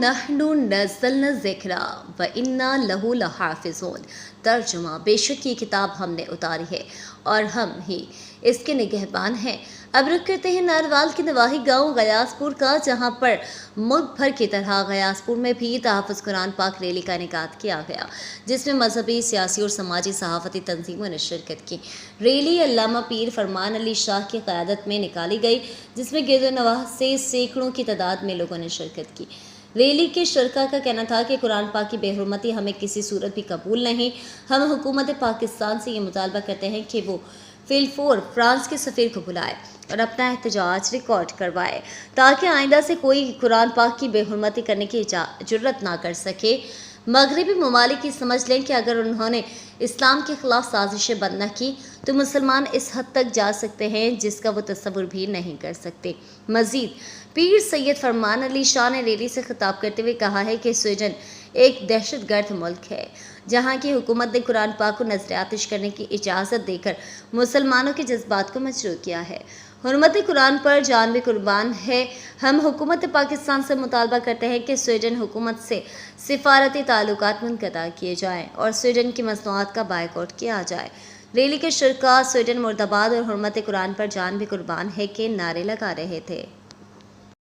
नहनु नज़्ज़लना ज़िक्रा व इन्ना लहू लहाफ़िज़ून। तर्जुमा, बेशक ये किताब हमने उतारी है और हम ही इसके निगहबान हैं। अब रुख करते हैं नारवाल के नवाही गांव गयासपुर का, जहां पर मुल्क भर की तरह गयासपुर में भी तहफ़्फ़ुज़ कुरान पाक रैली का इनेकाद किया गया, जिसमें मजहबी, सियासी और समाजी सहाफ़ती तंजीमों ने शिरकत की। रैली अल्लामा पीर फरमान अली शाह की क़यादत में निकाली गई, जिसमें गिरदोनवाह से सैकड़ों की तादाद में लोगों ने शिरकत की। रैली के शरका का कहना था कि कुरान पाक की बेहुरमती हमें किसी सूरत भी कबूल नहीं। हम हुकूमत पाकिस्तान से ये मुतालबा करते हैं कि वो फिलफोर फ्रांस के सफ़ीर को बुलाए और अपना एहतजाज रिकॉर्ड करवाए, ताकि आइंदा से कोई कुरान पाक की बेहुरमती करने की जुर्रत ना कर सके। मगरबी ममालिक की समझ लें कि अगर उन्होंने इस्लाम के ख़िलाफ़ साजिशें बंद न की तो मुसलमान इस हद तक जा सकते हैं जिसका वो तस्वुर भी नहीं कर सकते। मज़ीद पीर सैयद फरमान अली शाह ने रैली से खिताब करते हुए कहा है कि स्वीडन एक दहशतगर्द मुल्क है, जहाँ की हुकूमत ने कुरान पाक को नज़र आतिश करने की इजाज़त देकर मुसलमानों के जज्बात को मजरूह किया है। हुर्मत कुरान पर जान भी कुर्बान है। हम हुकूमत पाकिस्तान से मुतालबा करते हैं कि स्वीडन हुकूमत से सिफारती ताल्लुकात मुनक़ता किए जाएँ और स्वीडन की मसनूआत का बायकॉट किया जाए। रैली के शुरका स्वीडन मुर्दाबाद और हुर्मत कुरान पर जान भी कुर्बान है के नारे लगा रहे थे।